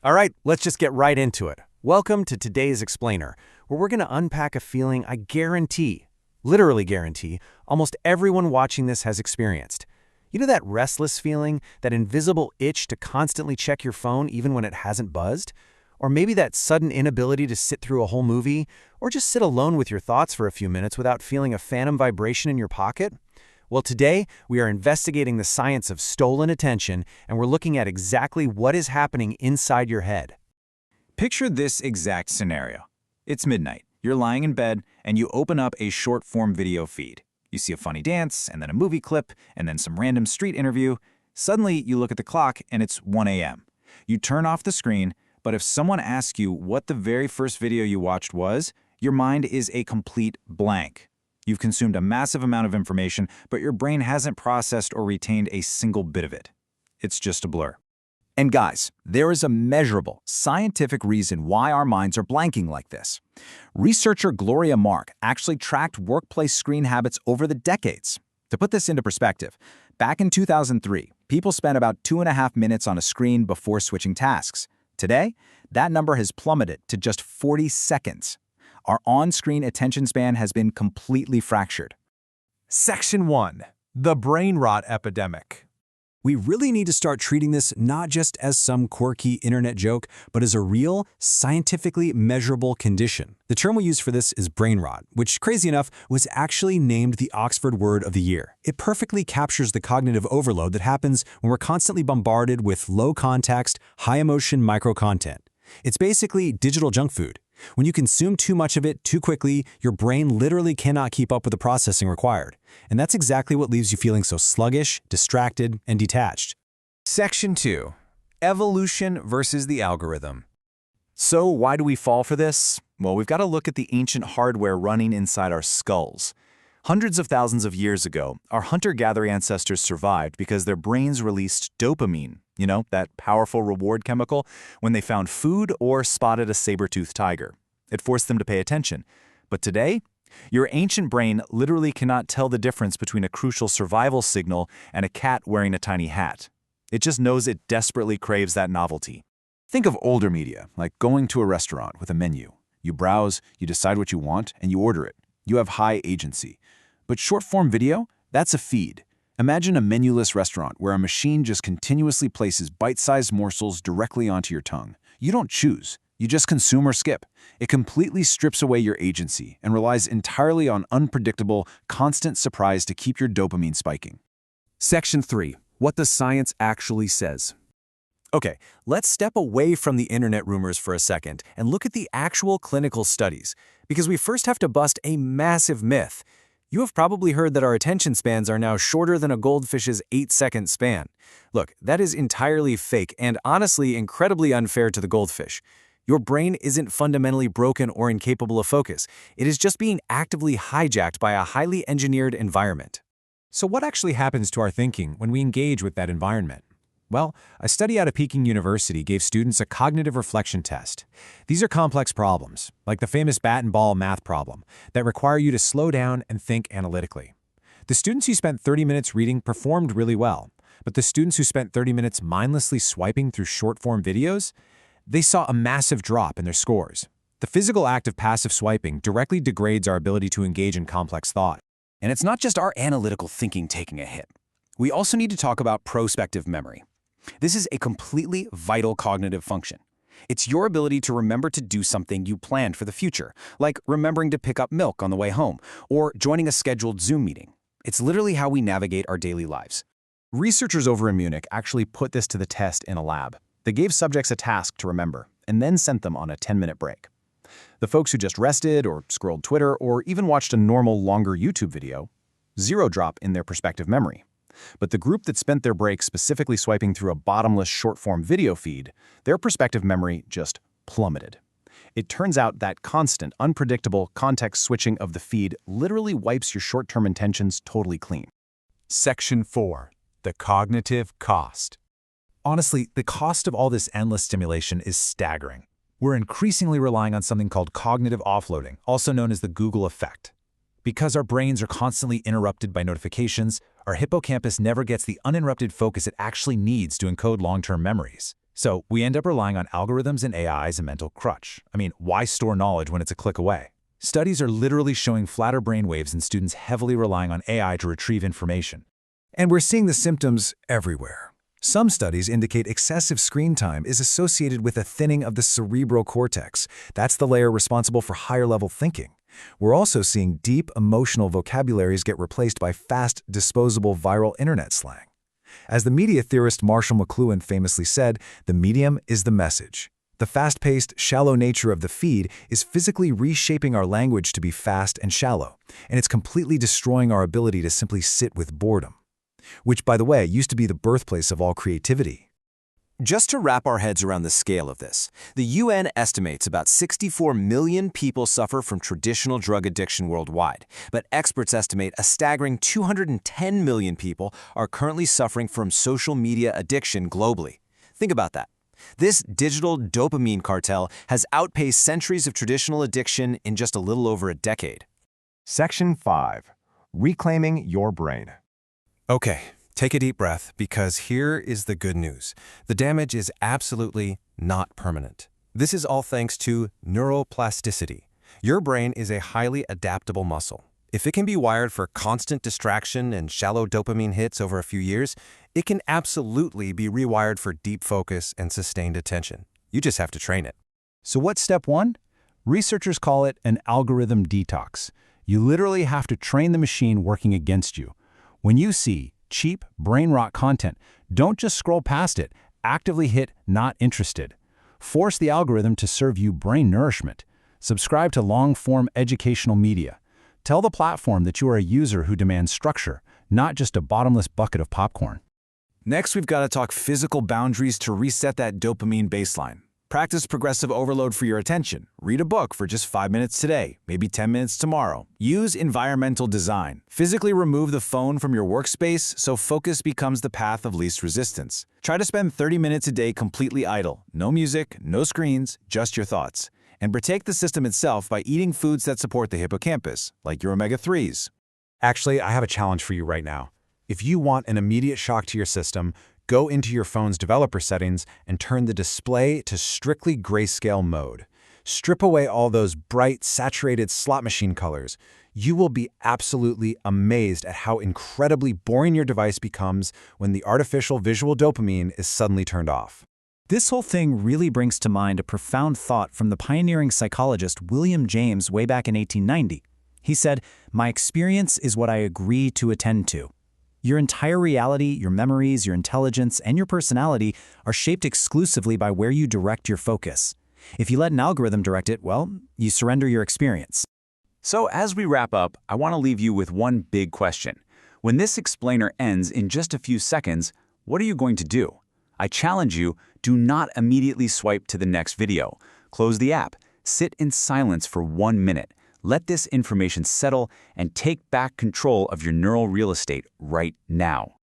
All right, let's just get right into it. Welcome to today's Explainer, where we're going to unpack a feeling I guarantee, literally guarantee, almost everyone watching this has experienced. You know that restless feeling, that invisible itch to constantly check your phone even when it hasn't buzzed? Or maybe that sudden inability to sit through a whole movie, or just sit alone with your thoughts for a few minutes without feeling a phantom vibration in your pocket? Well, today, we are investigating the science of stolen attention, and we're looking at exactly what is happening inside your head. Picture this exact scenario. It's midnight, you're lying in bed, and you open up a short-form video feed. You see a funny dance, and then a movie clip, and then some random street interview. Suddenly, you look at the clock, and it's 1 a.m. You turn off the screen, but if someone asks you what the very first video you watched was, your mind is a complete blank. You've consumed a massive amount of information, but your brain hasn't processed or retained a single bit of it. It's just a blur. And guys, there is a measurable, scientific reason why our minds are blanking like this. Researcher Gloria Mark actually tracked workplace screen habits over the decades. To put this into perspective, back in 2003, people spent about 2.5 minutes on a screen before switching tasks. Today, that number has plummeted to just 40 seconds. Our on-screen attention span has been completely fractured. Section 1. The Brainrot Epidemic. We really need to start treating this not just as some quirky internet joke, but as a real, scientifically measurable condition. The term we use for this is brain rot, which, crazy enough, was actually named the Oxford Word of the Year. It perfectly captures the cognitive overload that happens when we're constantly bombarded with low-context, high-emotion micro-content. It's basically digital junk food. When you consume too much of it too quickly, your brain literally cannot keep up with the processing required. And that's exactly what leaves you feeling so sluggish, distracted, and detached. Section 2. Evolution versus the algorithm. So why do we fall for this? Well, we've got to look at the ancient hardware running inside our skulls. Hundreds of thousands of years ago, our hunter-gatherer ancestors survived because their brains released dopamine, that powerful reward chemical, when they found food or spotted a saber-toothed tiger. It forced them to pay attention. But today, your ancient brain literally cannot tell the difference between a crucial survival signal and a cat wearing a tiny hat. It just knows it desperately craves that novelty. Think of older media, like going to a restaurant with a menu. You browse, you decide what you want, and you order it. You have high agency. But short-form video, that's a feed. Imagine a menuless restaurant where a machine just continuously places bite-sized morsels directly onto your tongue. You don't choose. You just consume or skip. It completely strips away your agency and relies entirely on unpredictable, constant surprise to keep your dopamine spiking. Section 3. What the science actually says. Okay, let's step away from the internet rumors for a second and look at the actual clinical studies, because we first have to bust a massive myth. You have probably heard that our attention spans are now shorter than a goldfish's 8-second span. Look, that is entirely fake and honestly incredibly unfair to the goldfish. Your brain isn't fundamentally broken or incapable of focus. It is just being actively hijacked by a highly engineered environment. So what actually happens to our thinking when we engage with that environment? Well, a study out of Peking University gave students a cognitive reflection test. These are complex problems, like the famous bat and ball math problem, that require you to slow down and think analytically. The students who spent 30 minutes reading performed really well, but the students who spent 30 minutes mindlessly swiping through short-form videos, they saw a massive drop in their scores. The physical act of passive swiping directly degrades our ability to engage in complex thought. And it's not just our analytical thinking taking a hit. We also need to talk about prospective memory. This is a completely vital cognitive function. It's your ability to remember to do something you planned for the future, like remembering to pick up milk on the way home, or joining a scheduled Zoom meeting. It's literally how we navigate our daily lives. Researchers over in Munich actually put this to the test in a lab. They gave subjects a task to remember, and then sent them on a 10-minute break. The folks who just rested, or scrolled Twitter, or even watched a normal, longer YouTube video, zero drop in their perspective memory. But the group that spent their break specifically swiping through a bottomless short-form video feed, their perspective memory just plummeted. It turns out that constant, unpredictable context switching of the feed literally wipes your short-term intentions totally clean. Section 4. The cognitive cost. Honestly, the cost of all this endless stimulation is staggering. We're increasingly relying on something called cognitive offloading, also known as the Google effect. Because our brains are constantly interrupted by notifications, our hippocampus never gets the uninterrupted focus it actually needs to encode long-term memories. So we end up relying on algorithms and AI as a mental crutch. I mean, why store knowledge when it's a click away? Studies are literally showing flatter brainwaves in students heavily relying on AI to retrieve information. And we're seeing the symptoms everywhere. Some studies indicate excessive screen time is associated with a thinning of the cerebral cortex. That's the layer responsible for higher-level thinking. We're also seeing deep emotional vocabularies get replaced by fast, disposable viral internet slang. As the media theorist Marshall McLuhan famously said, the medium is the message. The fast-paced, shallow nature of the feed is physically reshaping our language to be fast and shallow, and it's completely destroying our ability to simply sit with boredom. Which, by the way, used to be the birthplace of all creativity. Just to wrap our heads around the scale of this, the UN estimates about 64 million people suffer from traditional drug addiction worldwide, but experts estimate a staggering 210 million people are currently suffering from social media addiction globally. Think about that. This digital dopamine cartel has outpaced centuries of traditional addiction in just a little over a decade. Section 5. Reclaiming your brain. Okay, take a deep breath, because here is the good news. The damage is absolutely not permanent. This is all thanks to neuroplasticity. Your brain is a highly adaptable muscle. If it can be wired for constant distraction and shallow dopamine hits over a few years, it can absolutely be rewired for deep focus and sustained attention. You just have to train it. So what's step 1? Researchers call it an algorithm detox. You literally have to train the machine working against you. When you see cheap, brain-rot content, don't just scroll past it. Actively hit Not Interested. Force the algorithm to serve you brain nourishment. Subscribe to long-form educational media. Tell the platform that you are a user who demands structure, not just a bottomless bucket of popcorn. Next, we've got to talk physical boundaries to reset that dopamine baseline. Practice progressive overload for your attention. Read a book for just 5 minutes today, maybe 10 minutes tomorrow. Use environmental design. Physically remove the phone from your workspace so focus becomes the path of least resistance. Try to spend 30 minutes a day completely idle. No music, no screens, just your thoughts. And protect the system itself by eating foods that support the hippocampus, like your omega-3s. Actually, I have a challenge for you right now. If you want an immediate shock to your system, go into your phone's developer settings and turn the display to strictly grayscale mode. Strip away all those bright, saturated slot machine colors. You will be absolutely amazed at how incredibly boring your device becomes when the artificial visual dopamine is suddenly turned off. This whole thing really brings to mind a profound thought from the pioneering psychologist William James way back in 1890. He said, "My experience is what I agree to attend to." Your entire reality, your memories, your intelligence, and your personality are shaped exclusively by where you direct your focus. If you let an algorithm direct it, well, you surrender your experience. So as we wrap up, I want to leave you with one big question. When this explainer ends in just a few seconds, what are you going to do? I challenge you, do not immediately swipe to the next video. Close the app. Sit in silence for 1 minute. Let this information settle and take back control of your neural real estate right now.